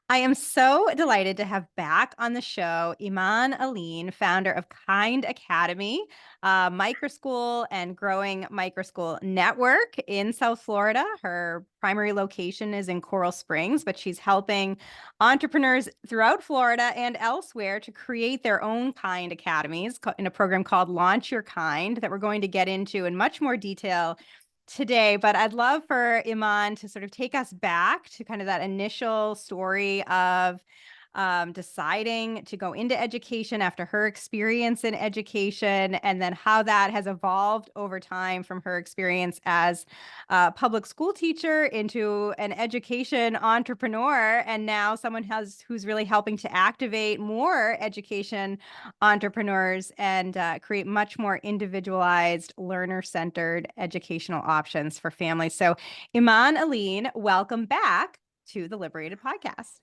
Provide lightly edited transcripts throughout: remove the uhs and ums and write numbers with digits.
I am so delighted to have back on the show Iman Alleyne, founder of Kind Academy, microschool and growing microschool network in South Florida. Her primary location is in Coral Springs, but she's helping entrepreneurs throughout Florida and elsewhere to create their own kind academies in a program called Launch Your Kind that we're going to get into in much more detail today, but I'd love for Iman to sort of take us back to kind of that initial story of deciding to go into education after her experience in education, and then how that has evolved over time from her experience as a public school teacher into an education entrepreneur, and now someone who's really helping to activate more education entrepreneurs and create much more individualized, learner-centered educational options for families. So, Iman Alleyne, welcome back to the Liberated Podcast.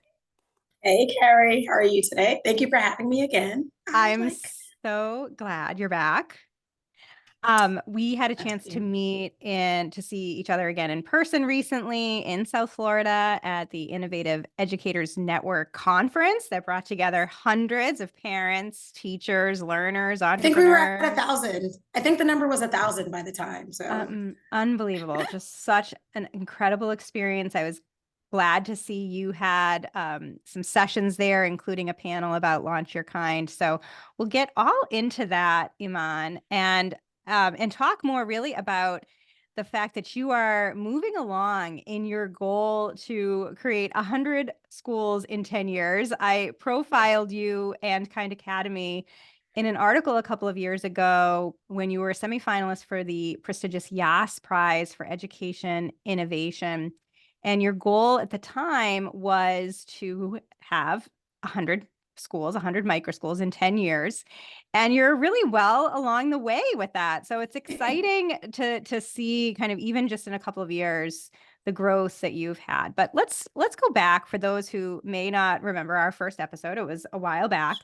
Hey, Carrie, how are you today? Thank you for having me again. I'm so glad you're back. We had a chance to meet and to see each other again in person recently in South Florida at the Innovative Educators Network conference that brought together hundreds of parents, teachers, learners, I think we were at entrepreneurs. 1,000. I think the number was 1,000 by the time. So Unbelievable. Just such an incredible experience. I was glad to see you had some sessions there, including a panel about Launch Your Kind. So we'll get all into that, Iman, and talk more really about the fact that you are moving along in your goal to create 100 schools in 10 years. I profiled you and Kind Academy in an article a couple of years ago when you were a semifinalist for the prestigious YAS Prize for Education Innovation. And your goal at the time was to have 100 schools, 100 micro schools in 10 years. And you're really well along the way with that. So it's exciting to see kind of even just in a couple of years the growth that you've had. But let's go back for those who may not remember our first episode. It was a while back.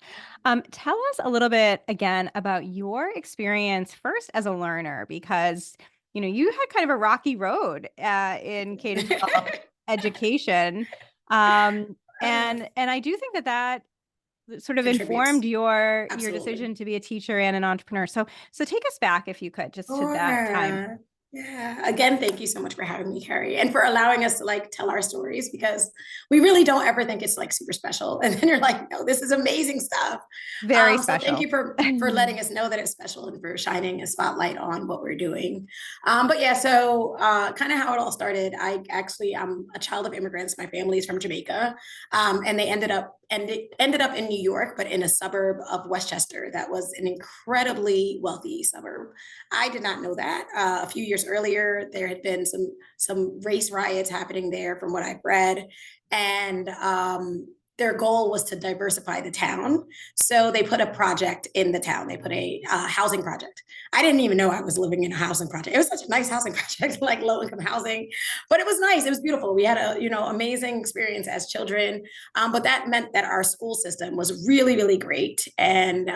Tell us a little bit again about your experience first as a learner, because you had kind of a rocky road in K to 12 education. And I do think that sort of informed contributes. your Absolutely. decision to be a teacher and an entrepreneur. So take us back, if you could, just to that time. Sure. Yeah. Again, thank you so much for having me, Carrie, and for allowing us to tell our stories, because we really don't ever think it's super special. And then you're like, no, this is amazing stuff. Very So thank special. you for letting us know that it's special and for shining a spotlight on what we're doing. But yeah, so kind of how it all started. I'm a child of immigrants. My family is from Jamaica, and they ended up in New York, but in a suburb of Westchester that was an incredibly wealthy suburb. I did not know that. A few years earlier, there had been some race riots happening there, from what I've read, and their goal was to diversify the town. So they put a project in the town. They put a housing project. I didn't even know I was living in a housing project. It was such a nice housing project, like low income housing, but it was nice. It was beautiful. We had a amazing experience as children, but that meant that our school system was really really great. And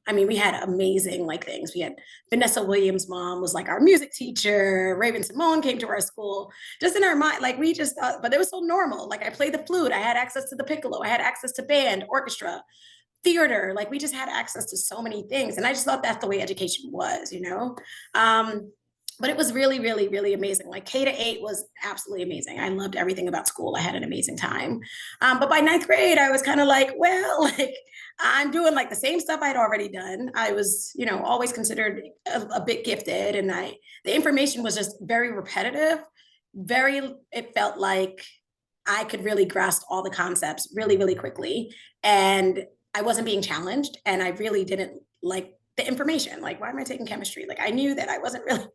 I mean, we had amazing things. We had Vanessa Williams' mom was like our music teacher. Raven Simone came to our school. Just in our mind, we just thought, but it was so normal. Like I played the flute, I had access to the piccolo, I had access to band, orchestra, theater. Like we just had access to so many things, and I just thought that's the way education was. But it was really, really, really amazing. Like K-8 was absolutely amazing. I loved everything about school. I had an amazing time. But by ninth grade, I was kind of like, well, I'm doing the same stuff I'd already done. I was, always considered a bit gifted, and the information was just very repetitive. It felt like I could really grasp all the concepts really, really quickly, and I wasn't being challenged, and I really didn't like the information. Like, why am I taking chemistry? Like, I knew that I wasn't really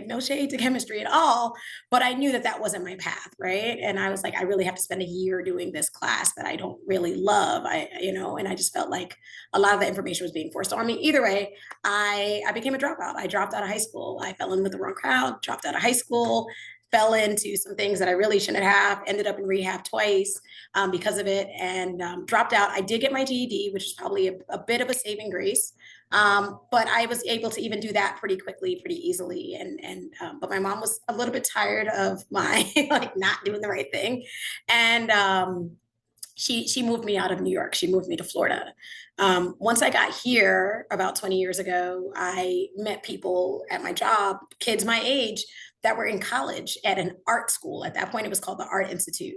no shade to chemistry at all, but I knew that that wasn't my path, right? And I was like, I really have to spend a year doing this class that I don't really love. And I just felt like a lot of the information was being forced on me. Either way, I became a dropout. I dropped out of high school. I fell in with the wrong crowd, dropped out of high school, fell into some things that I really shouldn't have, ended up in rehab twice because of it, and dropped out. I did get my GED, which is probably a bit of a saving grace. But I was able to even do that pretty quickly, pretty easily. But my mom was a little bit tired of my like not doing the right thing. And she moved me out of New York. She moved me to Florida. Once I got here about 20 years ago, I met people at my job, kids my age, that were in college at an art school. At that point, it was called the Art Institute.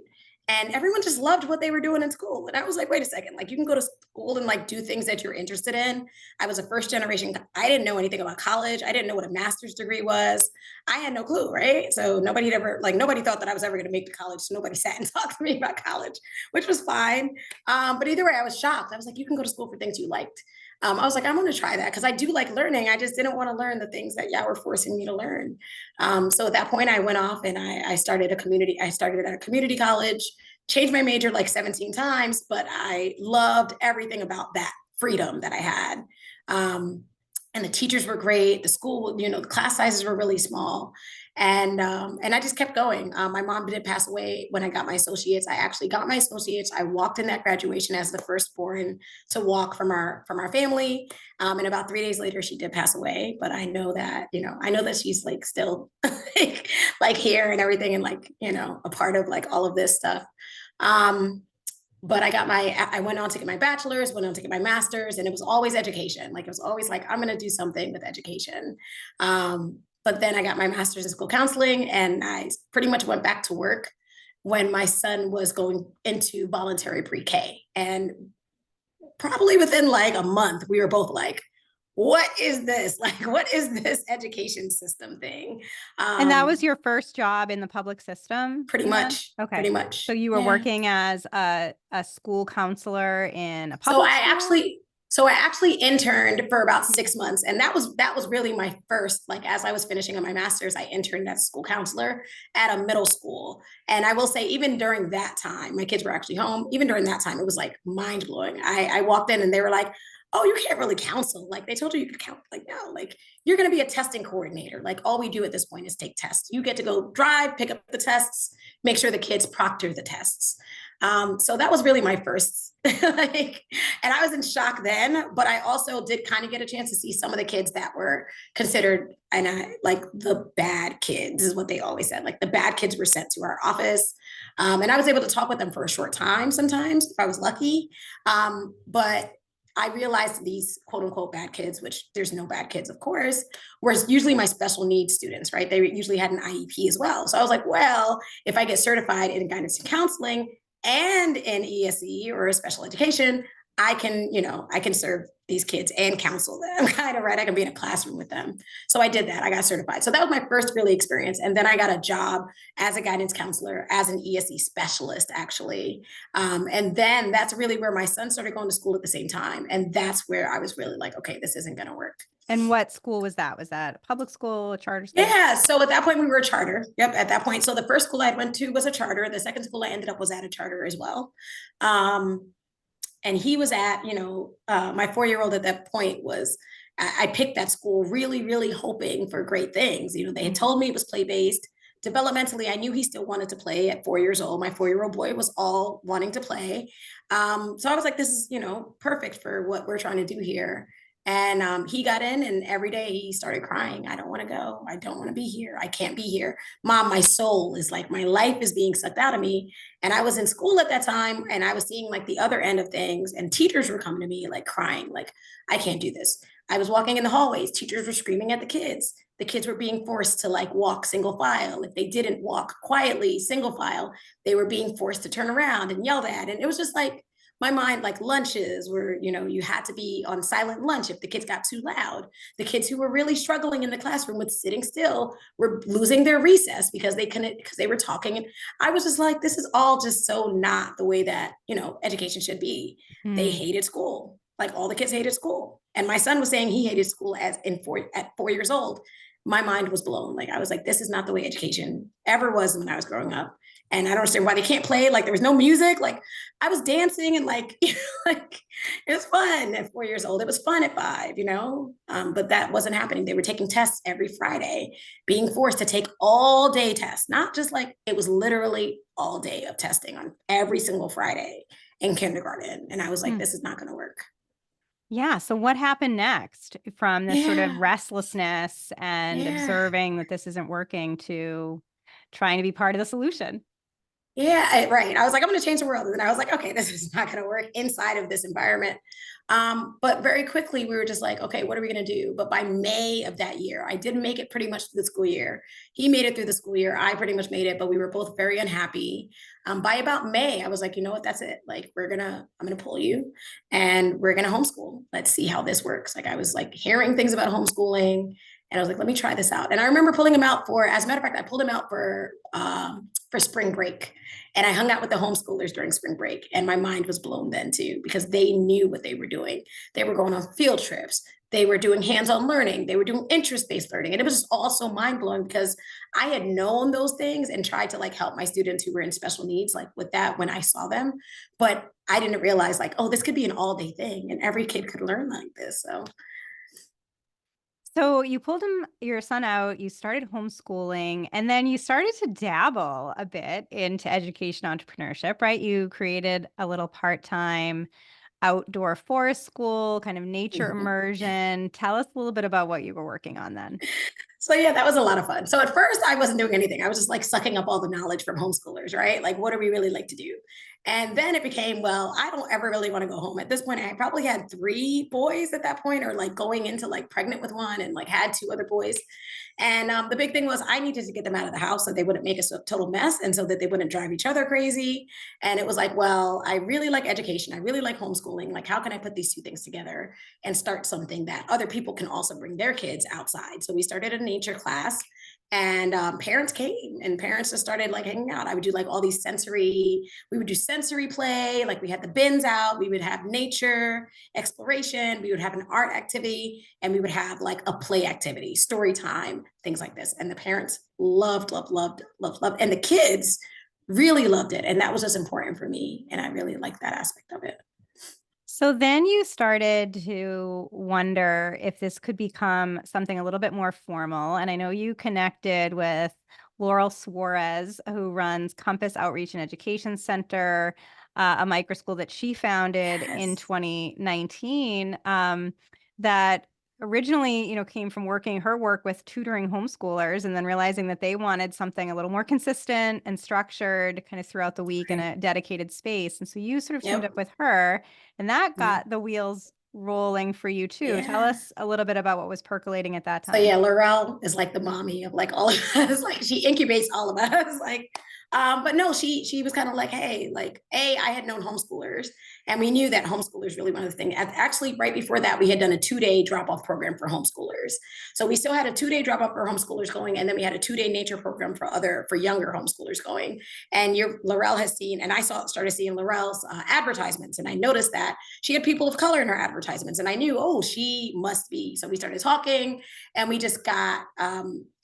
And everyone just loved what they were doing in school. And I was like, wait a second, like you can go to school and like do things that you're interested in. I was a first generation. I didn't know anything about college. I didn't know what a master's degree was. I had no clue, right? So nobody thought that I was ever going to make the college. So nobody sat and talked to me about college, which was fine. But either way, I was shocked. I was like, you can go to school for things you liked. I was like, I'm going to try that because I do like learning. I just didn't want to learn the things that y'all were forcing me to learn. So at that point, I went off and I started a community. I started at a community college, changed my major like 17 times, but I loved everything about that freedom that I had. And the teachers were great. The school, the class sizes were really small. And I just kept going. My mom did pass away when I got my associates. I actually got my associates. I walked in that graduation as the firstborn to walk from our family. And about 3 days later, she did pass away. But I know that she's like still like here and everything, and like a part of like all of this stuff. But I went on to get my bachelor's, went on to get my master's, and it was always education. Like it was always like, I'm going to do something with education. But then I got my master's in school counseling, and I pretty much went back to work when my son was going into voluntary pre-K. And probably within like a month, we were both like, what is this? Like, what is this education system thing? And that was your first job in the public system? Pretty much. Okay. Pretty much. So you were working as a school counselor in a So public I actually interned for about 6 months, and that was really my first, like as I was finishing on my master's, I interned as a school counselor at a middle school. And I will say, even during that time, my kids were actually home. Even during that time, it was like mind blowing. I walked in and they were like, oh, you can't really counsel. Like they told you could count. Like, no, like you're going to be a testing coordinator. Like all we do at this point is take tests. You get to go drive, pick up the tests, make sure the kids proctor the tests. So that was really my first, like, and I was in shock then, but I also did kind of get a chance to see some of the kids that were considered, like the bad kids is what they always said. Like the bad kids were sent to our office. And I was able to talk with them for a short time sometimes if I was lucky. But I realized these quote unquote bad kids, which there's no bad kids, of course, were usually my special needs students, right? They usually had an IEP as well. So I was like, well, if I get certified in guidance and counseling and in ESE or special education, I can serve these kids and counsel them kind of, right? I can be in a classroom with them. So I did that. I got certified. So that was my first really experience. And then I got a job as a guidance counselor, as an ESE specialist, actually. And then that's really where my son started going to school at the same time. And that's where I was really like, okay, this isn't going to work. And what school was that? Was that a public school, a charter school? Yeah. So at that point, we were a charter. Yep. At that point. So the first school I went to was a charter. The second school I ended up was at a charter as well. And he was at, my 4-year-old at that point was, I picked that school really, really hoping for great things. They had told me it was play-based. Developmentally, I knew he still wanted to play at 4 years old. My 4-year-old boy was all wanting to play. So I was like, this is, perfect for what we're trying to do here. And he got in, and every day he started crying. I don't want to go. I don't want to be here. I can't be here. Mom, my soul is like, my life is being sucked out of me. And I was in school at that time, and I was seeing like the other end of things, and teachers were coming to me like crying, like, I can't do this. I was walking in the hallways. Teachers were screaming at the kids. The kids were being forced to like walk single file. If they didn't walk quietly, single file, they were being forced to turn around and yelled at. And it was just like, my mind, like lunches where, you had to be on silent lunch if the kids got too loud. The kids who were really struggling in the classroom with sitting still were losing their recess because they couldn't, because they were talking. And I was just like, this is all just so not the way that, education should be. They hated school. Like all the kids hated school. And my son was saying he hated school at 4 years old. My mind was blown. Like I was like, this is not the way education ever was when I was growing up. And I don't understand why they can't play. Like there was no music. Like I was dancing and like, like it was fun at 4 years old. It was fun at 5, but that wasn't happening. They were taking tests every Friday, being forced to take all day tests, not just like, it was literally all day of testing on every single Friday in kindergarten. And I was like, this is not going to work. Yeah. So what happened next from this sort of Yeah. restlessness and Yeah. observing that this isn't working to trying to be part of the solution? Yeah, right. I was like, I'm going to change the world. And then I was like, okay, this is not going to work inside of this environment. But very quickly, we were just like, okay, what are we going to do? But by May of that year, I did make it pretty much through the school year. He made it through the school year. I pretty much made it, but we were both very unhappy. By about May, I was like, you know what? That's it. Like, I'm going to pull you and we're going to homeschool. Let's see how this works. Like, I was like hearing things about homeschooling. And I was like, let me try this out. And I remember pulling him out as a matter of fact, I pulled him out for spring break. And I hung out with the homeschoolers during spring break. And my mind was blown then too, because they knew what they were doing. They were going on field trips. They were doing hands-on learning. They were doing interest-based learning. And it was just all so mind-blowing because I had known those things and tried to like help my students who were in special needs, like with that when I saw them. But I didn't realize like, oh, this could be an all-day thing and every kid could learn like this. So So you pulled your son out, you started homeschooling, and then you started to dabble a bit into education entrepreneurship, right? You created a little part-time outdoor forest school, kind of nature immersion. Tell us a little bit about what you were working on then. So yeah, that was a lot of fun. So at first I wasn't doing anything. I was just like sucking up all the knowledge from homeschoolers, right? Like what do we really like to do? And then it became, well, I don't ever really want to go home. At this point, I probably had three boys at that point, or like going into like pregnant with one and like had two other boys. And the big thing was I needed to get them out of the house so they wouldn't make a total mess and so that they wouldn't drive each other crazy. And it was like, well, I really like education. I really like homeschooling. Like, how can I put these two things together and start something that other people can also bring their kids outside? So we started a nature class and parents came and parents just started like hanging out. I would do like all these we would do sensory play. Like we had the bins out, we would have nature exploration, we would have an art activity, and we would have like a play activity, story time, things like this. And the parents loved, loved, loved, loved, loved. And the kids really loved it. And that was just important for me. And I really liked that aspect of it. So then you started to wonder if this could become something a little bit more formal. And I know you connected with Laurel Suarez, who runs Compass Outreach and Education Center, a micro school that she founded in Yes. 2019, that originally, came from her work with tutoring homeschoolers and then realizing that they wanted something a little more consistent and structured kind of throughout the week in Right. a dedicated space. And so you sort of teamed up Yep. with her and that Yep. got the wheels rolling for you too. Tell Yeah. us a little bit about what was percolating at that So time. yeah, Laurel is like the mommy of like all of us. Like she incubates all of us. Like, but no, she was kind of like, hey, like, I had known homeschoolers, and we knew that homeschoolers really wanted the thing. Actually, right before that, we had done a 2-day drop off program for homeschoolers. So we still had a 2-day drop off for homeschoolers going, and then we had a 2-day nature program for younger homeschoolers going. And Laurel has seen, and I started seeing Laurel's advertisements, and I noticed that she had people of color in her advertisements, and I knew, oh, she must be. So we started talking and we just got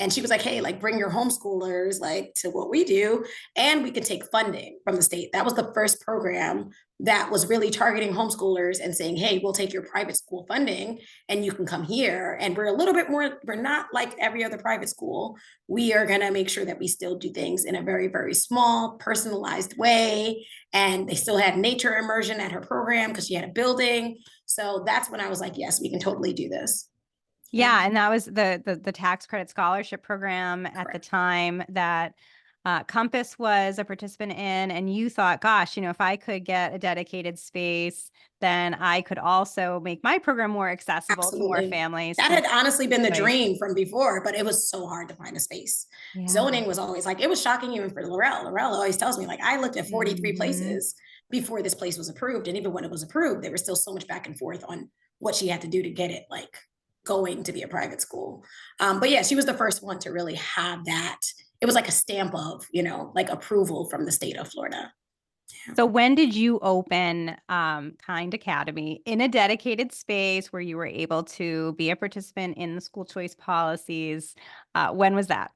and she was like, hey, like bring your homeschoolers like to what we do and we can take funding from the state. That was the first program that was really targeting homeschoolers and saying, hey, we'll take your private school funding and you can come here. And we're a little bit more, we're not like every other private school. We are going to make sure that we still do things in a very, very small, personalized way. And they still had nature immersion at her program because she had a building. So that's when I was like, yes, we can totally do this. Yeah. Yeah, and that was the tax credit scholarship program at the Correct. time that Compass was a participant in, and you thought, gosh, if I could get a dedicated space, then I could also make my program more accessible to more Absolutely. families That through had honestly been the choice. dream from before, but it was so hard to find a space. Yeah. Zoning was always like, it was shocking even for Laurel. Laurel always tells me, like, I looked at 43 Hmm. places before this place was approved. And even when it was approved, there was still so much back and forth on what she had to do to get it like going to be a private school. But yeah, she was the first one to really have that. It was like a stamp of, like approval from the state of Florida. Yeah. So when did you open Kind Academy in a dedicated space where you were able to be a participant in the school choice policies? When was that?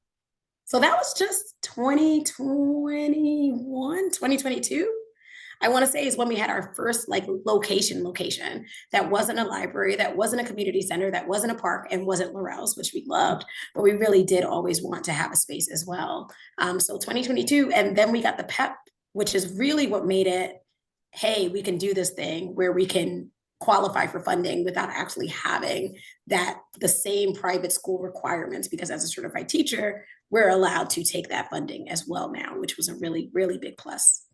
So that was just 2021, 2022. I want to say is when we had our first like location that wasn't a library, that wasn't a community center, that wasn't a park, and wasn't Laurel's, which we loved, but we really did always want to have a space as well. So 2022, and then we got the PEP, which is really what made it, hey, we can do this thing where we can qualify for funding without actually having that the same private school requirements, because as a certified teacher, we're allowed to take that funding as well now, which was a really, really big plus.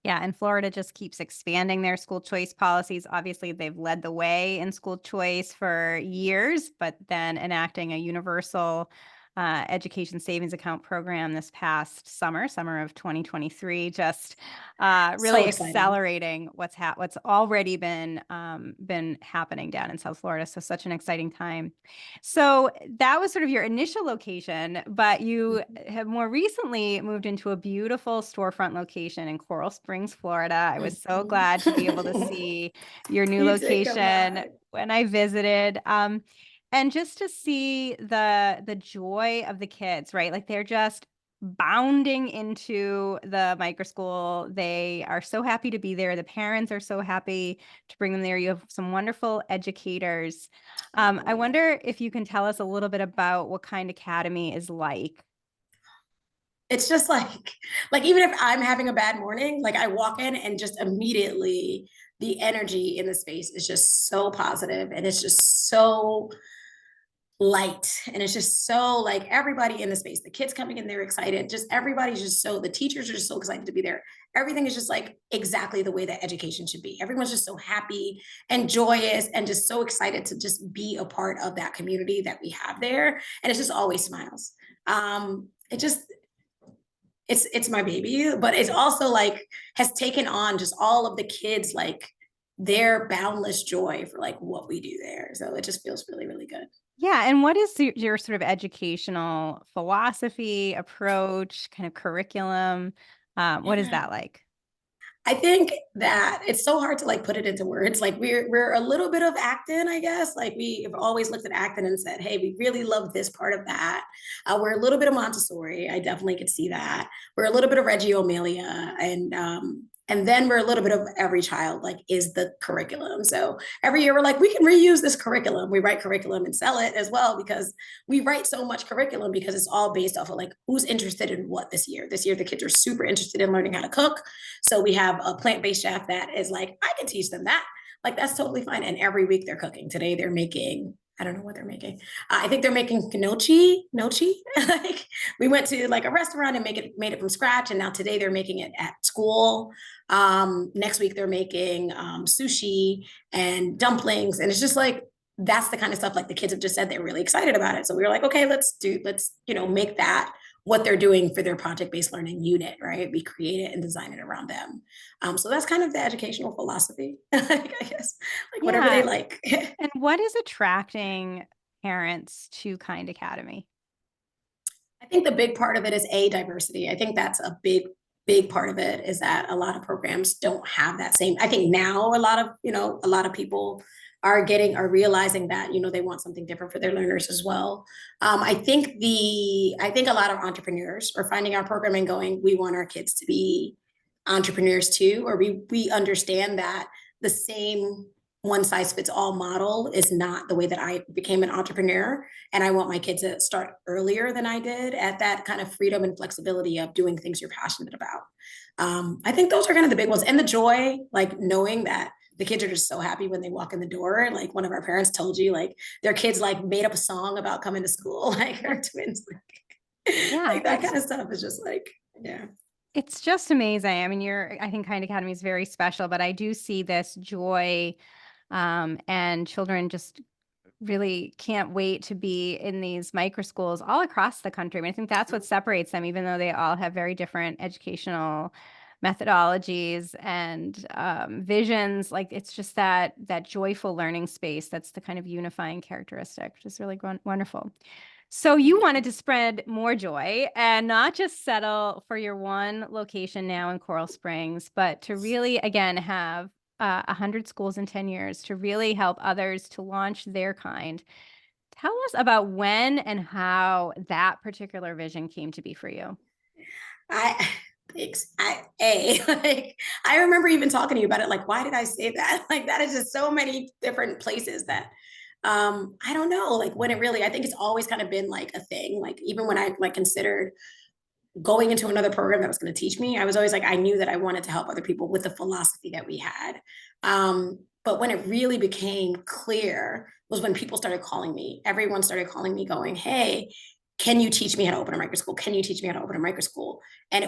Yeah, and Florida just keeps expanding their school choice policies. Obviously, they've led the way in school choice for years, but then enacting a universal education savings account program this past summer of 2023, just So really exciting. accelerating what's already been happening down in South Florida. So such an exciting time. So that was sort of your initial location, but you have more recently moved into a beautiful storefront location in Coral Springs, Florida. I was so glad to be able to Mhm. see your new You take a location back. when I visited. And just to see the joy of the kids, right? Like they're just bounding into the micro school. They are so happy to be there. The parents are so happy to bring them there. You have some wonderful educators. I Oh, wonder if you can tell us a little bit about what Kind Academy is like. it's just like even if I'm having a bad morning, like I walk in and just immediately the energy in the space is just so positive and it's just so light and it's just so like everybody in the space, the kids coming in, they're excited, just everybody's just so, the teachers are just so excited to be there. Everything is just like exactly the way that education should be. Everyone's just so happy and joyous and just so excited to just be a part of that community that we have there, and it's just always smiles. It just, it's my baby, but it's also like has taken on just all of the kids, like their boundless joy for like what we do there, so it just feels really, really good. Yeah, and what is your sort of educational philosophy, approach, kind of curriculum? What is Yeah. that like? I think that it's so hard to like put it into words. Like we're a little bit of Acton, I guess. Like we have always looked at Acton and said, "Hey, we really love this part of that." We're a little bit of Montessori. I definitely could see that. We're a little bit of Reggio Emilia, and then we're a little bit of every child. Like is the curriculum. So every year we're like, we can reuse this curriculum. We write curriculum and sell it as well because we write so much curriculum because it's all based off of like who's interested in what this year. This year the kids are super interested in learning how to cook, so we have a plant-based chef that is like, I can teach them that. Like that's totally fine. And every week they're cooking. Today they're making, I don't know what they're making. I think they're making gnocchi. Like we went to like a restaurant and made it from scratch, and now today they're making it at school. Next week they're making sushi and dumplings, and it's just like that's the kind of stuff like the kids have just said they're really excited about it. So we were like, okay, let's make that what they're doing for their project-based learning unit, right? We create it and design it around them. So that's kind of the educational philosophy, I guess, like whatever they Yeah, like. and what is attracting parents to Kind Academy? I think the big part of it is a diversity. I think that's a big part of it is that a lot of programs don't have that same. I think now a lot of people are realizing that they want something different for their learners as well. I think a lot of entrepreneurs are finding our program and going, we want our kids to be entrepreneurs too, or we understand that the same one size fits all model is not the way that I became an entrepreneur. And I want my kids to start earlier than I did at that kind of freedom and flexibility of doing things you're passionate about. I think those are kind of the big ones. And the joy, like knowing that the kids are just so happy when they walk in the door. Like one of our parents told you, like their kids like made up a song about coming to school, like her twins, Yeah, like that kind of stuff is just like, yeah. it's just amazing. I mean, I think Kind Academy is very special, but I do see this joy, and children just really can't wait to be in these micro schools all across the country. I mean, I think that's what separates them, even though they all have very different educational methodologies and visions. Like it's just that joyful learning space that's the kind of unifying characteristic, which is really wonderful. So you Yeah. wanted to spread more joy and not just settle for your one location now in Coral Springs, but to really, again, have 100 schools in 10 years to really help others to launch their kind. Tell us about when and how that particular vision came to be for you. I thanks. Like I remember even talking to you about it. Like, why did I say that? Like that is just so many different places that I don't know. Like when it really, I think it's always kind of been like a thing. Like even when I like considered going into another program that was going to teach me, I was always like, I knew that I wanted to help other people with the philosophy that we had. But when it really became clear was when people started calling me. Everyone started calling me going, hey, can you teach me how to open a micro school? Can you teach me how to open a micro school? And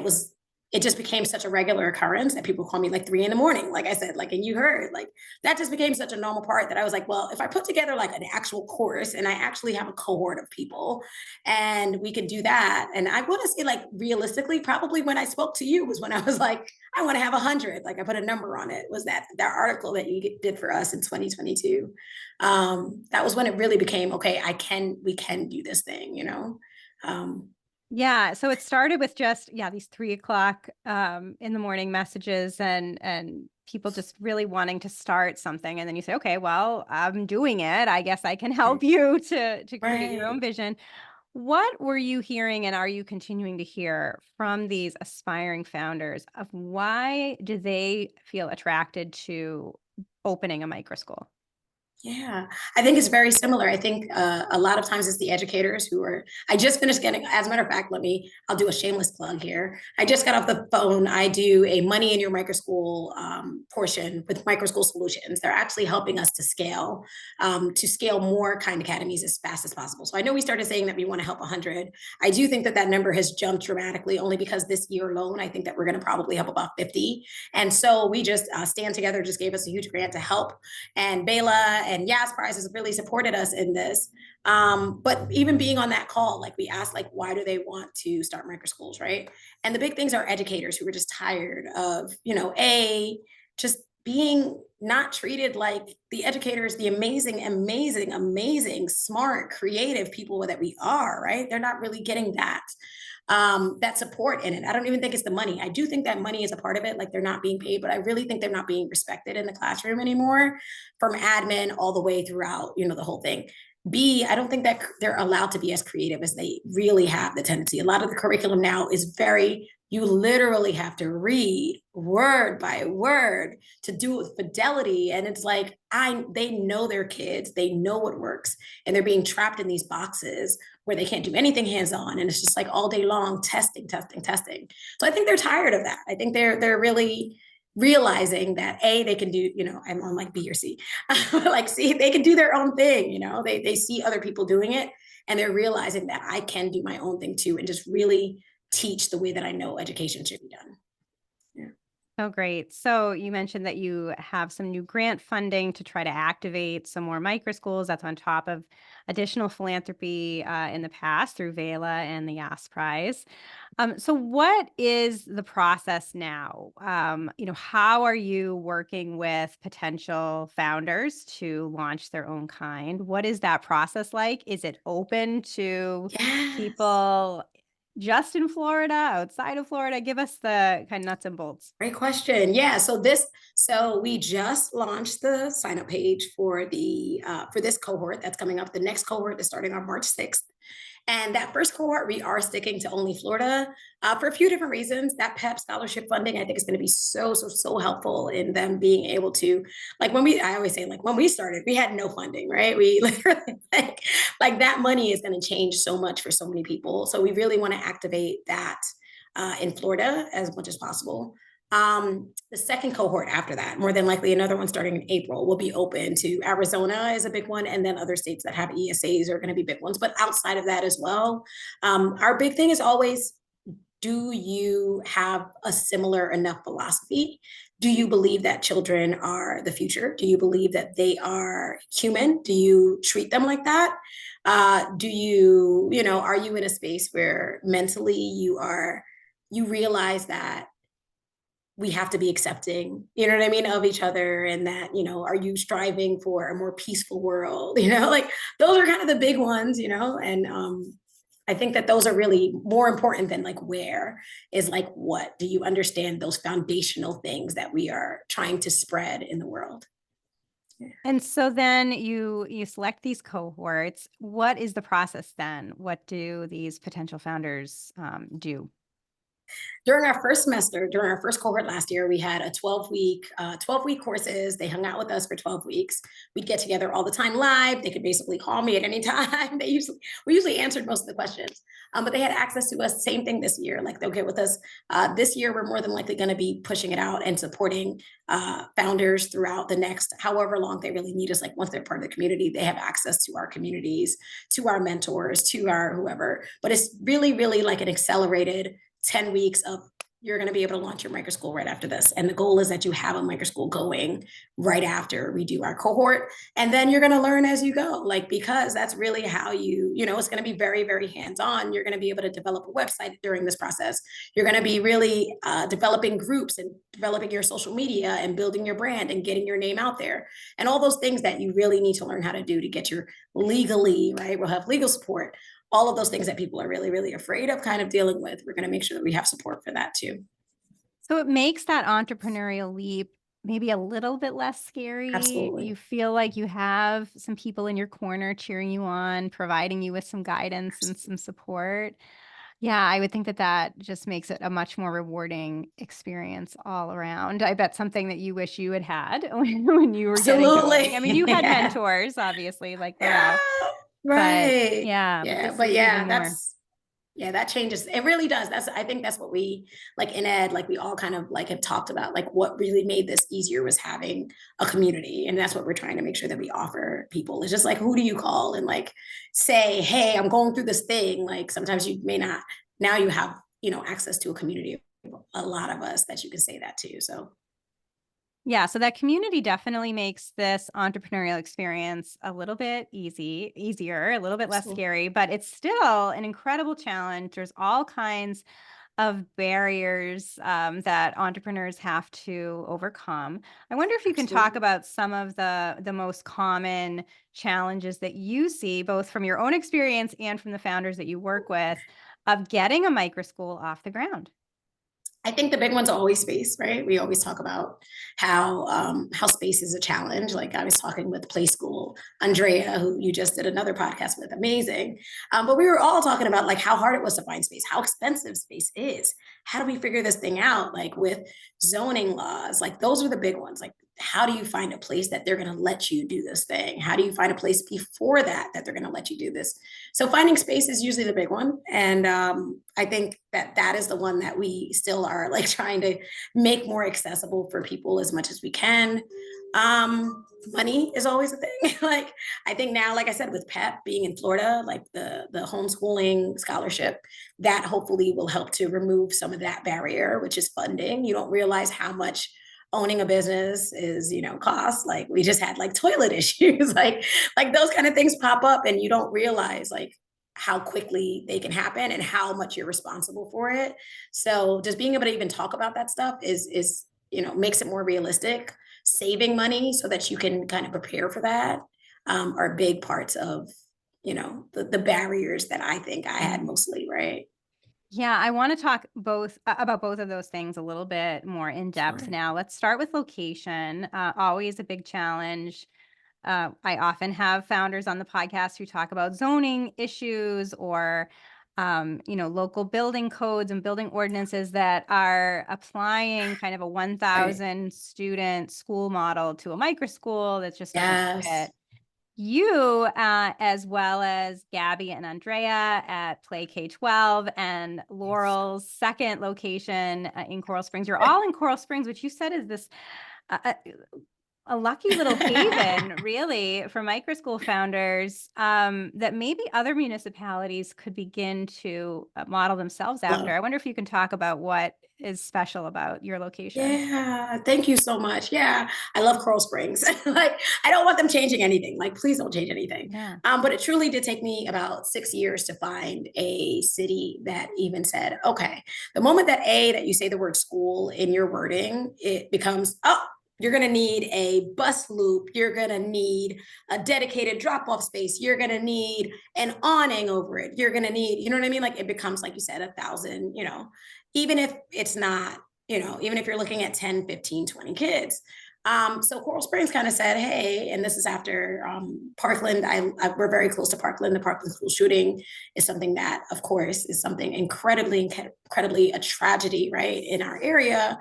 it just became such a regular occurrence that people call me like 3 a.m. Like I said, like, and you heard, like, that just became such a normal part that I was like, well, if I put together like an actual course and I actually have a cohort of people and we could do that. And I want to say, like, realistically, probably when I spoke to you was when I was like, I want to have 100. Like, I put a number on it. Was that article that you did for us in 2022? That was when it really became okay. We can do this thing, you know. Um, Yeah, so it started with just, yeah, these 3 o'clock in the morning messages and people just really wanting to start something. And then you say, okay, well, I'm doing it. I guess I can help you to create your right. own vision. What were you hearing and are you continuing to hear from these aspiring founders of why do they feel attracted to opening a micro school? Yeah, I think it's very similar. I think a lot of times it's the educators who are. I just finished getting, as a matter of fact, I'll do a shameless plug here. I just got off the phone. I do a Money in Your Micro School portion with Micro School Solutions. They're actually helping us to scale more kind academies as fast as possible. So I know we started saying that we want to help 100. I do think that that number has jumped dramatically only because this year alone, I think that we're going to probably help about 50. And so we just stand together, just gave us a huge grant to help, and Bela and Yas Prize has really supported us in this. But even being on that call, like, we asked, like, why do they want to start micro schools, right? And the big things are educators who are just tired of, just being not treated like the educators, the amazing, amazing, amazing, smart, creative people that we are, right? They're not really getting that support in it. I don't even think it's the money. I do think that money is a part of it, like they're not being paid, but I really think they're not being respected in the classroom anymore, from admin all the way throughout, the whole thing. B, I don't think that they're allowed to be as creative as they really have the tendency. A lot of the curriculum now is you literally have to read word by word to do it with fidelity. And it's like, they know their kids, they know what works, and they're being trapped in these boxes where they can't do anything hands-on. And it's just like all day long testing, testing, testing. So I think they're tired of that. I think they're really realizing that they can do, I'm on like B or C, like C, they can do their own thing, they see other people doing it, and they're realizing that I can do my own thing too, and just really teach the way that I know education should be done. Yeah. Oh, great. So you mentioned that you have some new grant funding to try to activate some more micro schools. That's on top of additional philanthropy in the past through Vela and the Yas Prize. So what is the process now? How are you working with potential founders to launch their own kind? What is that process like? Is it open to Yes. people just in Florida, outside of Florida? Give us the kind of nuts and bolts. Great question. Yeah. So we just launched the sign up page for this cohort that's coming up. The next cohort is starting on March 6th. And that first cohort, we are sticking to only Florida for a few different reasons. That PEP scholarship funding, I think, is going to be so, so, so helpful in them being able to, like, I always say, like, when we started, we had no funding, right? We literally, like that money is going to change so much for so many people. So we really want to activate that in Florida as much as possible. The second cohort after that, more than likely another one starting in April, will be open to Arizona is a big one, and then other states that have ESAs are going to be big ones. But outside of that as well, our big thing is always: do you have a similar enough philosophy? Do you believe that children are the future? Do you believe that they are human? Do you treat them like that? Are you in a space where mentally you realize that we have to be accepting, what I mean, of each other, and that, are you striving for a more peaceful world? Like, those are kind of the big ones, and I think that those are really more important than like where is like what do you understand those foundational things that we are trying to spread in the world. Yeah. And so then you select these cohorts. What is the process then? What do these potential founders do? During our first semester, during our first cohort last year, we had a 12-week courses. They hung out with us for 12 weeks. We'd get together all the time live. They could basically call me at any time. We usually answered most of the questions, but they had access to us. Same thing this year. Like they'll get with us. This year, we're more than likely going to be pushing it out and supporting founders throughout the next however long they really need us. Like once they're part of the community, they have access to our communities, to our mentors, to our whoever. But it's really, really like an accelerated 10 weeks of you're going to be able to launch your micro school right after this. And the goal is that you have a micro school going right after we do our cohort. And then you're going to learn as you go, like, because that's really how it's going to be very, very hands-on. You're going to be able to develop a website during this process. You're going to be really developing groups and developing your social media and building your brand and getting your name out there. And all those things that you really need to learn how to do to get your legally, right? We'll have legal support, all of those things that people are really, really afraid of kind of dealing with. We're going to make sure that we have support for that too. So it makes that entrepreneurial leap maybe a little bit less scary. You Absolutely. feel like you have some people in your corner cheering you on, providing you with some guidance and some support. Yeah, I would think that that just makes it a much more rewarding experience all around. I bet something that you wish you had had when you were getting Absolutely. going. I mean, you had Yeah. mentors, obviously, like Yeah. Laurel, but Right. yeah, but Yeah. this But is even yeah, more. that changes. It really does. I think that's what we like in ed, like we all kind of like have talked about, like what really made this easier was having a community. And that's what we're trying to make sure that we offer people. It's just like, who do you call and like say, hey, I'm going through this thing. Like sometimes you may not, now you have, access to a community, a lot of us that you can say that to. So Yeah, so that community definitely makes this entrepreneurial experience a little bit easier, a little bit less absolutely. scary, but it's still an incredible challenge. There's all kinds of barriers that entrepreneurs have to overcome. I wonder if you can talk Absolutely. about some of the most common challenges that you see, both from your own experience and from the founders that you work with, of getting a micro school off the ground. I think the big one's always space, right? We always talk about how space is a challenge. Like I was talking with Play School, Andrea, who you just did another podcast with, amazing. But we were all talking about like how hard it was to find space, how expensive space is. How do we figure this thing out? Like with zoning laws, like those are the big ones. Like how do you find a place that they're going to let you do this thing? How do you find a place before that they're going to let you do this? So finding space is usually the big one, and I think that is the one that we still are like trying to make more accessible for people as much as we can. Money is always a thing. Like I think now, like I said, with PEP being in Florida, like the homeschooling scholarship, that hopefully will help to remove some of that barrier, which is funding. You don't realize how much owning a business is, cost. Like we just had like toilet issues, like those kind of things pop up and you don't realize like how quickly they can happen and how much you're responsible for it. So just being able to even talk about that stuff is makes it more realistic. Saving money so that you can kind of prepare for that are big parts of the barriers that I think I had mostly, right? Yeah, I want to talk both about both of those things a little bit more in depth Sure. now. Let's start with location. Always a big challenge. I often have founders on the podcast who talk about zoning issues or, local building codes and building ordinances that are applying kind of a Right. 1,000 student school model to a micro school that just doesn't Yes. fit. You, as well as Gabby and Andrea at Play K-12 and Laurel's second location in Coral Springs. You're all in Coral Springs, which you said is this uh, uh, a lucky little haven, really, for micro school founders that maybe other municipalities could begin to model themselves after. Love. I wonder if you can talk about what is special about your location. Yeah, thank you so much. Yeah, I love Coral Springs. Like, I don't want them changing anything. Like, please don't change anything. Yeah. But it truly did take me about 6 years to find a city that even said, okay, the moment that you say the word school in your wording, it becomes, oh, you're going to need a bus loop. You're going to need a dedicated drop off space. You're going to need an awning over it. You're going to need, you know what I mean? Like, it becomes, like you said, 1,000, even if it's not even if you're looking at 10, 15, 20 kids. So Coral Springs kind of said, hey, and this is after Parkland. We're very close to Parkland. The Parkland school shooting is something that, of course, is something incredibly a tragedy, right, in our area.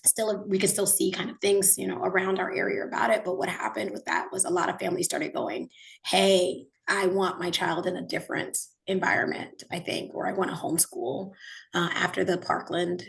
Still, we could still see kind of things, around our area about it. But what happened with that was a lot of families started going, hey, I want my child in a different environment, I think, or I want to homeschool after the Parkland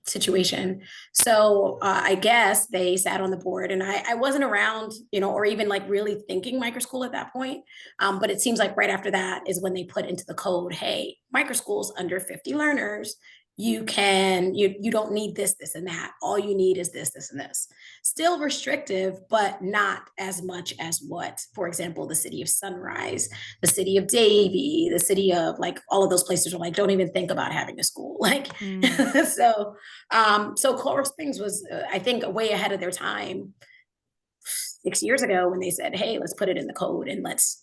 situation. So I guess they sat on the board, and I wasn't around, or even like really thinking microschool at that point. But it seems like right after that is when they put into the code, hey, microschools under 50 learners, you don't need this and that. All you need is this and this. Still restrictive, but not as much as what, for example, the city of Sunrise, the city of Davie, the city of, like, all of those places are like, don't even think about having a school. Like, Mm. so Coral Springs was, I think, way ahead of their time 6 years ago, when they said, hey, let's put it in the code, and let's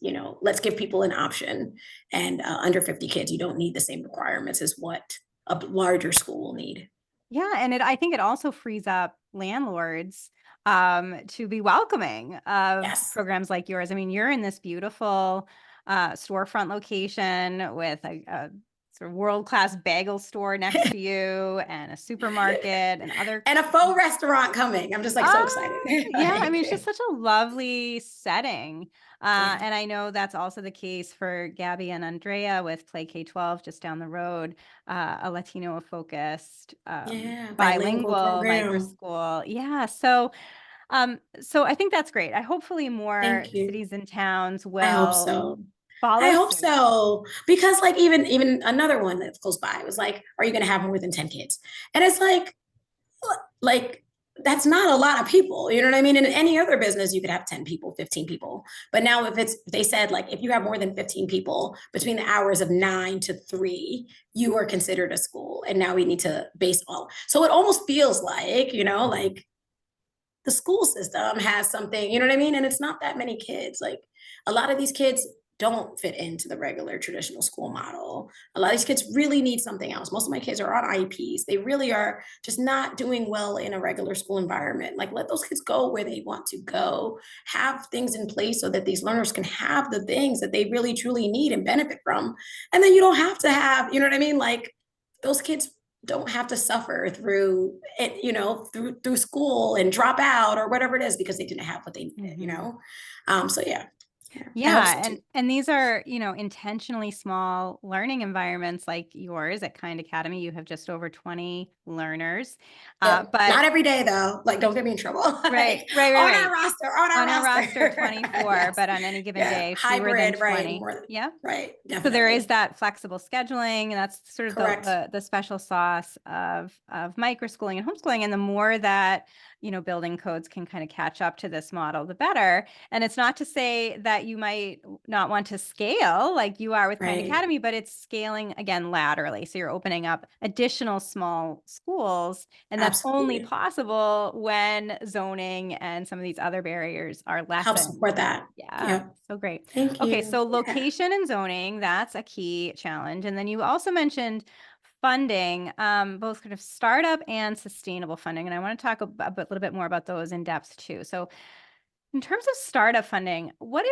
give people an option. And under 50 kids, you don't need the same requirements as what a larger school will need. Yeah, and I think it also frees up landlords to be welcoming of Yes. programs like yours. I mean, you're in this beautiful storefront location with a sort of world-class bagel store next to you and a supermarket and other. And a faux restaurant coming. I'm just like so excited. Yeah, I mean, it's just Like, such a lovely setting. yeah. And I know that's also the case for Gabby and Andrea with Play K-12 just down the road, a Latino focused, Yeah. Bilingual bilingual micro program. school. Yeah. So I think that's great. I hopefully more Thank you. cities and towns I hope will so. I follow hope suit. so. Because, like, even another one that's close by was like, are you gonna have more than 10 kids? And it's like that's not a lot of people, you know what I mean? In any other business you could have 10 people, 15 people, but now if they said, like, if you have more than 15 people between the hours of 9 to 3, you are considered a school. And now we need to base all, so it almost feels like, like the school system has something, you know what I mean? And it's not that many kids. Like, a lot of these kids don't fit into the regular traditional school model. A lot of these kids really need something else. Most of my kids are on IEPs. They really are just not doing well in a regular school environment. Like, let those kids go where they want to go. Have things in place so that these learners can have the things that they really truly need and benefit from. And then you don't have to have, you know what I mean? Like, those kids don't have to suffer through it, through school and drop out or whatever it is because they didn't have what they needed, Mhm. So yeah, I hope so Yeah, too. and these are, intentionally small learning environments like yours at Kind Academy. You have just over 20 learners. Yep. But Not every day though. Like, don't get me in trouble. right, Like, right, right, on our right. roster, on our On a roster, roster. 24, Yes. but on any given Yeah. day, fewer than Hybrid, right? 20. More. Yeah. Right. So there is Definitely. that flexible scheduling, and that's sort of Correct. the special sauce of microschooling and homeschooling. And the more that, building codes can kind of catch up to this model, the better. And it's not to say that you might not want to scale like you are with Kind Right. Academy, but it's scaling again laterally. So you're opening up additional small schools, and that's only Absolutely. possible when zoning and some of these other barriers are Help lessened. support that. Yeah, Yep. so great. Thank Okay, you. so Yeah. location and zoning, that's a key challenge. And then you also mentioned funding, both kind of startup and sustainable funding. And I want to talk a little bit more about those in depth too. So in terms of startup funding, what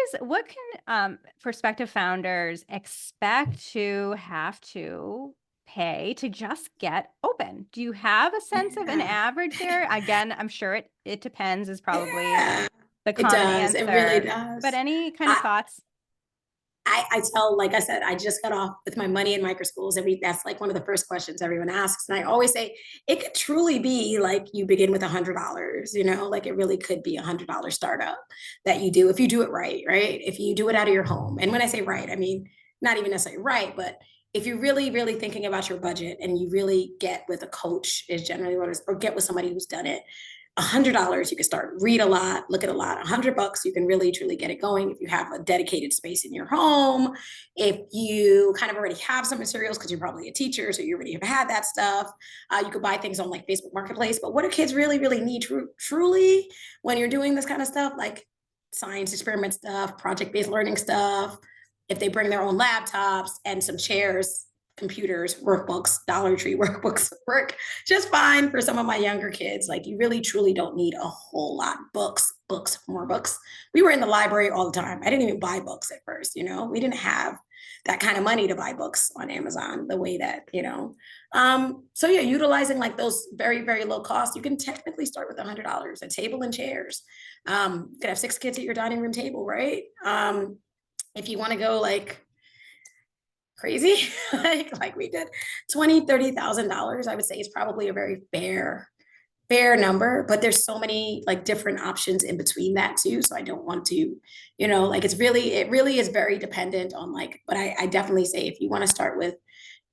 can prospective founders expect to have to pay to just get open? Do you have a sense of an Yeah. average there? Again, I'm sure it depends is probably Yeah. the It common does. It really answer. But does. any kind of I, thoughts? I tell, like I said, I just got off with my money in micro schools. That's like one of the first questions everyone asks. And I always say it could truly be like you begin with $100, like it really could be $100 startup that you do if you do it right, right? If you do it out of your home. And when I say right, I mean, not even necessarily right, but if you're really, really thinking about your budget and you really get with a coach is generally what it is, or get with somebody who's done it, $100 you can start, read a lot, look at a lot. $100 you can really truly get it going if you have a dedicated space in your home, if you kind of already have some materials because you're probably a teacher, so you already have had that stuff. You could buy things on like Facebook Marketplace. But what do kids really need truly when you're doing this kind of stuff, like science experiment stuff, project-based learning stuff? If they bring their own laptops and some chairs, computers, workbooks, Dollar Tree workbooks work just fine for some of my younger kids. Like you really truly don't need a whole lot. Books, more books. We were in the library all the time. I didn't even buy books at first, you know. We didn't have that kind of money to buy books on Amazon the way that, you know. So yeah, utilizing like those very, very low costs, you can technically start with $100, a table and chairs. You could have 6 kids at your dining room table, right? If you want to go like crazy like we did 20, $30,000, I would say is probably a very fair number, but there's so many like different options in between that too, so I don't want to, you know, like it really is very dependent on like, but I definitely say if you want to start with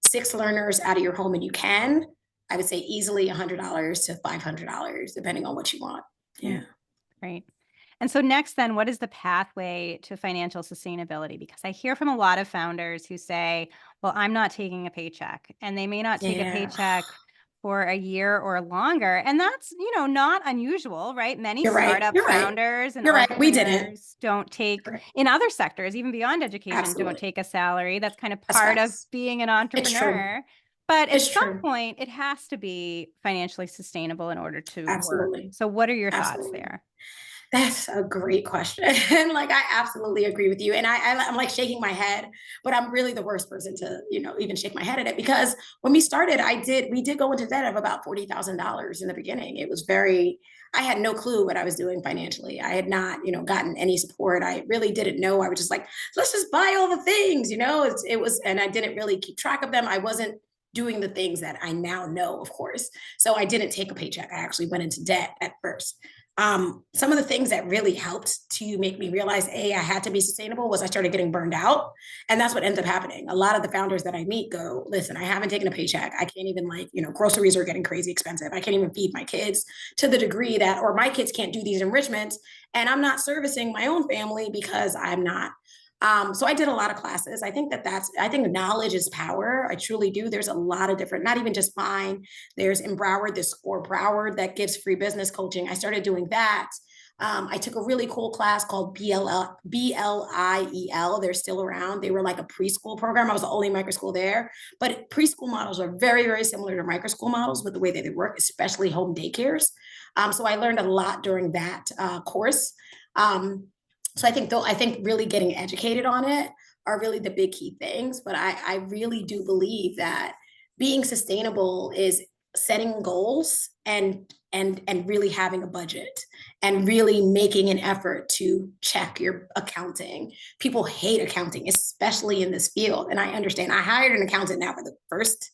6 learners out of your home and you can, I would say easily $100 to $500 depending on what you want. Yeah. Right. And so next then, what is the pathway to financial sustainability? Because I hear from a lot of founders who say, well, I'm not taking a paycheck, and they may not take a Yeah, paycheck for a year or longer. And that's, not unusual, right? Many you're right, startup you're right, founders and you're right, we didn't. entrepreneurs don't take, You're right. in other sectors, even beyond education, don't Absolutely. take a salary. That's kind of That's part of facts. being an It's true. entrepreneur. But at It's some true. point, it has to be financially sustainable in order to work. Absolutely. So what are your thoughts Absolutely. there? That's a great question. And like, I absolutely agree with you. And I'm like shaking my head, but I'm really the worst person to, even shake my head at it because when we started, we did go into debt of about $40,000 in the beginning. It was I had no clue what I was doing financially. I had not, gotten any support. I really didn't know. I was just like, let's just buy all the things, it was, and I didn't really keep track of them. I wasn't doing the things that I now know, of course. So I didn't take a paycheck. I actually went into debt at first. Some of the things that really helped to make me realize I had to be sustainable was I started getting burned out, and that's what ends up happening. A lot of the founders that I meet go, listen, I haven't taken a paycheck, I can't even, like, groceries are getting crazy expensive, I can't even feed my kids to the degree that, or my kids can't do these enrichments, and I'm not servicing my own family because I'm not. So I did a lot of classes. I think knowledge is power. I truly do. There's a lot of different, not even just mine. There's in Broward, this Score Broward that gives free business coaching. I started doing that. I took a really cool class called BLIEL. They're still around. They were like a preschool program. I was the only micro school there, but preschool models are very, very similar to micro school models with the way that they work, especially home daycares. So I learned a lot during that course. So I think really getting educated on it are really the big key things. But I really do believe that being sustainable is setting goals and really having a budget and really making an effort to check your accounting. People hate accounting, especially in this field. And I understand. I hired an accountant now for the first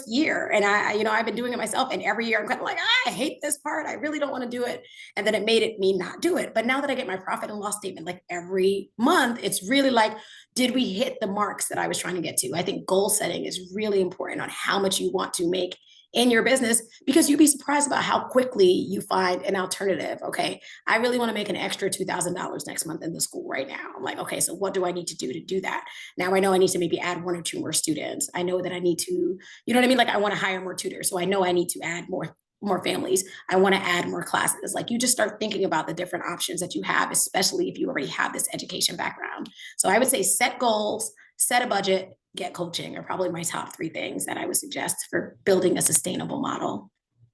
year. And I've been doing it myself. And every year I'm kind of like, I hate this part. I really don't want to do it. And then it made me not do it. But now that I get my profit and loss statement like every month, it's really like, did we hit the marks that I was trying to get to? I think goal setting is really important on how much you want to make in your business, because you'd be surprised about how quickly you find an alternative. Okay, I really want to make an extra $2,000 next month in the school right now. I'm like, okay, so what do I need to do that? Now I know I need to maybe add 1 or 2 more students. I know that I need to, you know what I mean? Like I want to hire more tutors. So I know I need to add more families. I want to add more classes. Like you just start thinking about the different options that you have, especially if you already have this education background. So I would say set goals, set a budget, get coaching are probably my top 3 things that I would suggest for building a sustainable model.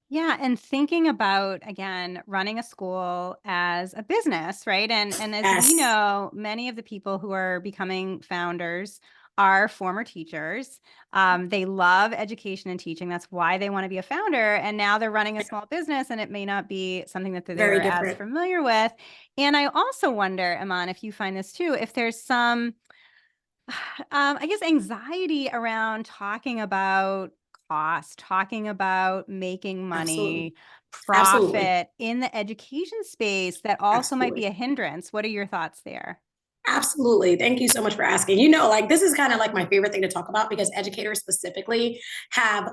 Yeah, and thinking about, again, running a school as a business, right? And as we Yes, know, many of the people who are becoming founders are former teachers. They love education and teaching. That's why they want to be a founder. And now they're running a small business, and it may not be something that very they're as different. familiar with. And I also wonder, Iman, if you find this too, if there's some I guess anxiety around talking about cost, talking about making Absolutely. money, Absolutely. profit in the education space that also might be Absolutely. a hindrance. What are your thoughts there? Absolutely. Thank you so much for asking. Like this is kind of like my favorite thing to talk about because educators specifically have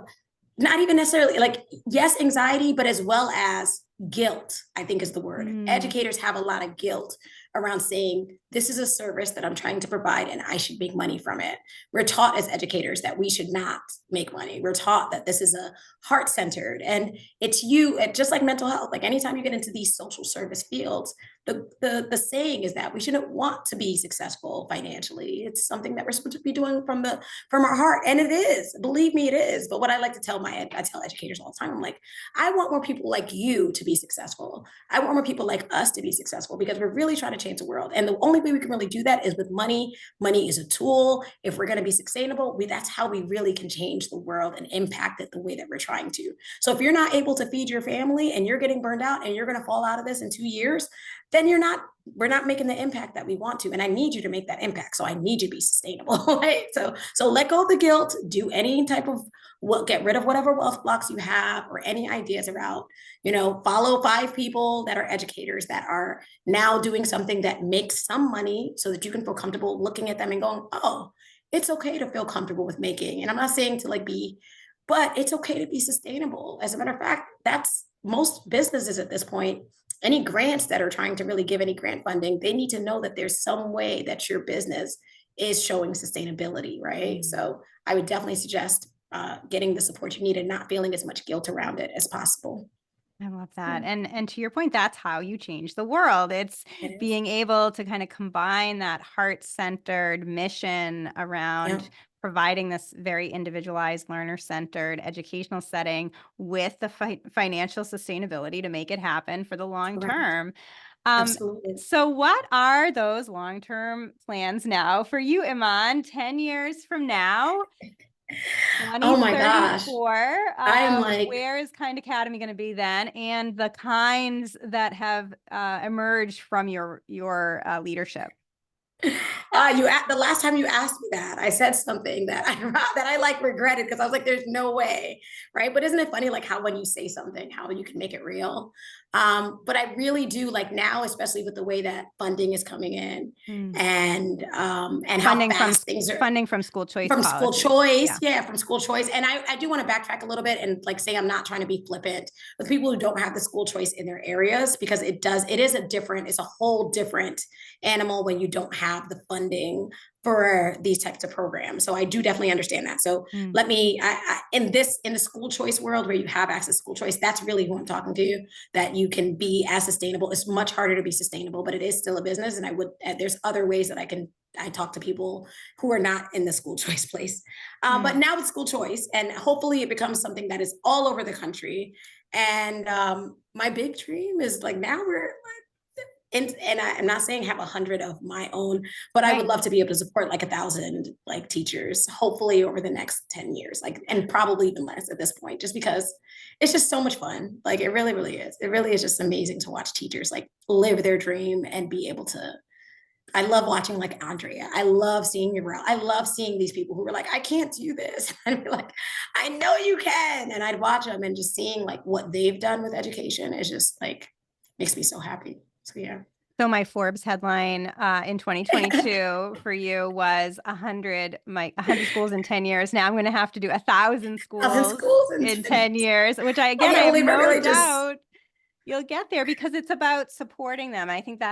not even necessarily like, yes, anxiety, but as well as guilt, I think is the word. Mm, Educators have a lot of guilt around saying, this is a service that I'm trying to provide and I should make money from it. We're taught as educators that we should not make money. We're taught that this is a heart centered and it's just like mental health. Like anytime you get into these social service fields, the saying is that we shouldn't want to be successful financially. It's something that we're supposed to be doing from our heart, and it is. Believe me, it is. But what I like to tell I tell educators all the time, I'm like, I want more people like you to be successful. I want more people like us to be successful because we're really trying to change the world. And the only way we can really do that is with money. Money is a tool. If we're going to be sustainable, that's how we really can change the world and impact it the way that we're trying to. So if you're not able to feed your family and you're getting burned out and you're going to fall out of this in 2 years, then we're not making the impact that we want to. And I need you to make that impact. So I need you to be sustainable, right? So let go of the guilt, do any type of get rid of whatever wealth blocks you have or any ideas around, follow 5 people that are educators that are now doing something that makes some money so that you can feel comfortable looking at them and going, oh, it's okay to feel comfortable with making. And I'm not saying to but it's okay to be sustainable. As a matter of fact, that's most businesses at this point. Any grants that are trying to really give any grant funding, they need to know that there's some way that your business is showing sustainability, right? So I would definitely suggest getting the support you need and not feeling as much guilt around it as possible. I love that. Yeah, And to your point, that's how you change the world. It's it is. being able to kind of combine that heart-centered mission Yeah, around providing this very individualized, learner-centered educational setting with the financial sustainability to make it happen for the long correct. term. Um, Absolutely. so what are those long-term plans now for you, Iman, 10 years from now? Oh my gosh. 2034, I am like, where is Kind Academy going to be then? And the kinds that have emerged from your leadership. the last time you asked me that, I said something that I like regretted because I was like, "There's no way," right? But isn't it funny, like how when you say something, how you can make it real? But I really do like now, especially with the way that funding is coming in, Mm. and how fast things are Funding from school choice from school policies. choice. Yeah. Yeah, from school choice. And I do want to backtrack a little bit and like say I'm not trying to be flippant with people who don't have the school choice in their areas because it's a whole different animal when you don't have the funding for these types of programs. So I do definitely understand that. So Mm. let me in the school choice world where you have access to school choice, that's really who I'm talking to, that you can be as sustainable. It's much harder to be sustainable, but it is still a business. And there's other ways that I talk to people who are not in the school choice place. But Mm. now it's school choice, and hopefully it becomes something that is all over the country. And my big dream is like now I'm not saying have 100 of my own, but I would Right. love to be able to support like 1,000 like teachers, hopefully over the next 10 years, like, and probably even less at this point, just because it's just so much fun. Like it really, really is. It really is just amazing to watch teachers like live their dream and be able to. I love watching like Andrea. I love seeing Uriel. I love seeing these people who were like, I can't do this. And I'd be like, I know you can. And I'd watch them and just seeing like what they've done with education is just like makes me so happy. So yeah. So my Forbes headline in 2022 for you was 100 schools in 10 years. Now I'm going to have to do 1,000 Thousand schools schools and in 10 years, which I again, I can't have believe I no really just doubt you'll get there because it's about supporting them. I think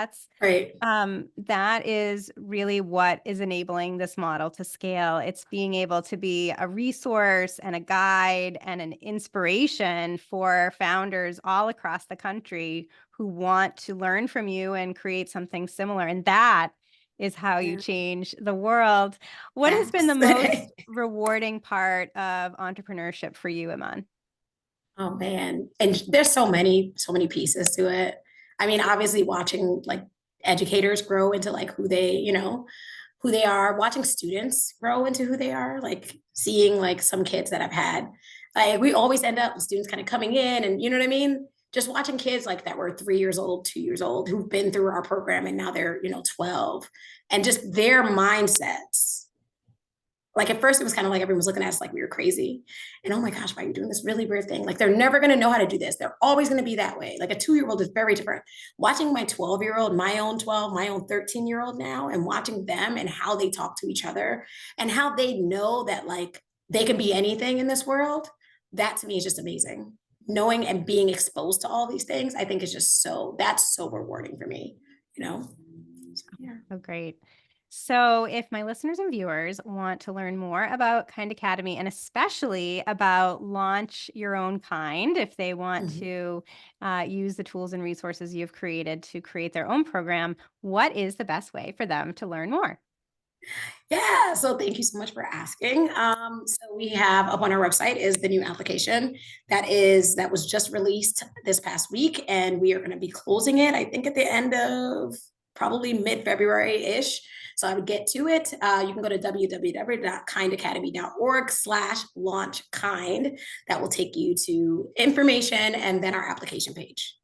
right. that is really what is enabling this model to scale. It's being able to be a resource and a guide and an inspiration for founders all across the country who want to learn from you and create something similar. And that is how you Yeah. change the world. What has been the Facts. most rewarding part of entrepreneurship for you, Iman? Oh man. And there's so many pieces to it. I mean, obviously watching like educators grow into like who they are, watching students grow into who they are, like seeing like some kids that I've had. Like we always end up with students kind of coming in and you know what I mean? Just watching kids like that were 3 years old, 2 years old, who've been through our program and now they're, 12. And just their mindsets, like at first it was kind of like everyone was looking at us like we were crazy. And oh my gosh, why are you doing this really weird thing? Like they're never going to know how to do this. They're always going to be that way. Like a 2 year old is very different. Watching my 12-year-old, my own 12, my own 13-year-old now, and watching them and how they talk to each other and how they know that like they can be anything in this world, that to me is just amazing. Knowing and being exposed to all these things, I think is just that's so rewarding for me, you know? So, yeah. Oh, great. So, if my listeners and viewers want to learn more about Kind Academy and especially about Launch Your Own Kind, if they want Mhm. to use the tools and resources you've created to create their own program, what is the best way for them to learn more? Yeah, so thank you so much for asking. So we have up on our website is the new application that was just released this past week, and we are going to be closing it. I think at the end of probably mid February ish. So I would get to it. You can go to www.kindacademy.org/launchkind. That will take you to information and then our application page.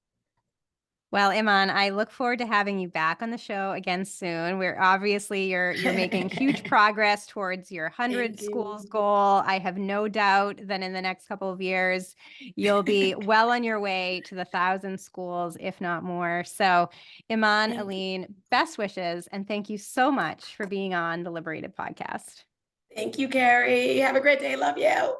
Well, Iman, I look forward to having you back on the show again soon. We're obviously you're making huge progress towards your 100 Thank schools you. goal. I have no doubt that in the next couple of years, you'll be well on your way to the 1,000 schools, if not more. So, Iman, Thank you. Alleyne, best wishes, and thank you so much for being on the Liberated podcast. Thank you, Carrie. Have a great day. Love you.